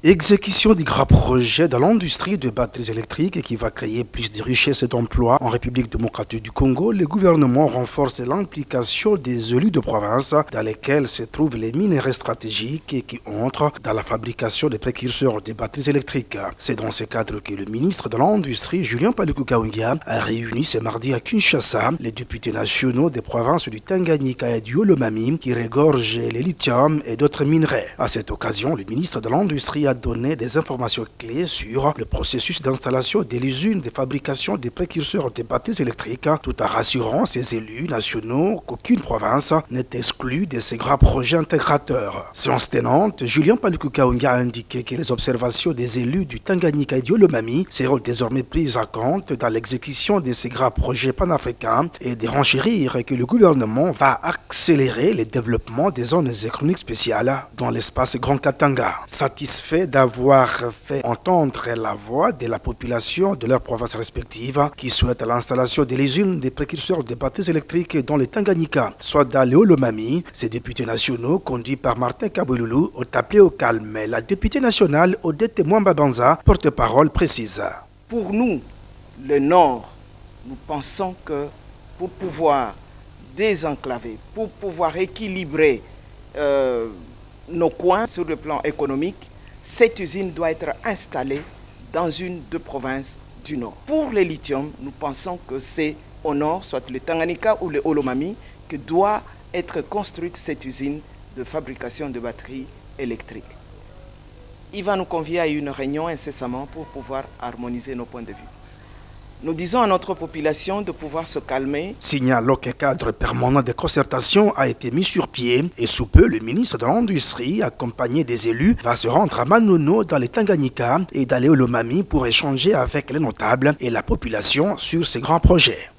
Exécution du grand projet de l'industrie de batteries électriques qui va créer plus de richesses et d'emplois en République démocratique du Congo. Le gouvernement renforce l'implication des élus de province dans lesquels se trouvent les minerais stratégiques qui entrent dans la fabrication des précurseurs des batteries électriques. C'est dans ce cadre que le ministre de l'Industrie, Julien Paluku Kahongya, a réuni ce mardi à Kinshasa les députés nationaux des provinces du Tanganyika et du Olomami qui regorgent les lithium et d'autres minerais. À cette occasion, le ministre de l'Industrie a donné des informations clés sur le processus d'installation de l'usine de fabrication des précurseurs de batteries électriques, tout en rassurant ses élus nationaux qu'aucune province n'est exclue de ces grands projets intégrateurs. Séance tenante, Julien Paluku Kahongya a indiqué que les observations des élus du Tanganyika et du Olomami seront désormais prises en compte dans l'exécution de ces grands projets panafricains et de renchérir que le gouvernement va accélérer le développement des zones économiques spéciales dans l'espace Grand Katanga. Satisfait d'avoir fait entendre la voix de la population de leurs provinces respectives qui souhaitent l'installation de l'usine des précurseurs de batteries électriques dans le Tanganyika, soit dans le Olomami. Ces députés nationaux, conduits par Martin Kabouloulou, ont appelé au calme. La députée nationale Odette Mwamba Banza, porte-parole, précise. Pour nous, le Nord, nous pensons que pour pouvoir désenclaver, pour pouvoir équilibrer nos coins sur le plan économique, cette usine doit être installée dans une des provinces du Nord. Pour le lithium, nous pensons que c'est au Nord, soit le Tanganyika ou le Olomami, que doit être construite cette usine de fabrication de batteries électriques. Il va nous convier à une réunion incessamment pour pouvoir harmoniser nos points de vue. Nous disons à notre population de pouvoir se calmer. Signalons qu'un cadre permanent de concertation a été mis sur pied et sous peu, le ministre de l'Industrie, accompagné des élus, va se rendre à Manono dans les Tanganyika et dans les Olomami pour échanger avec les notables et la population sur ces grands projets.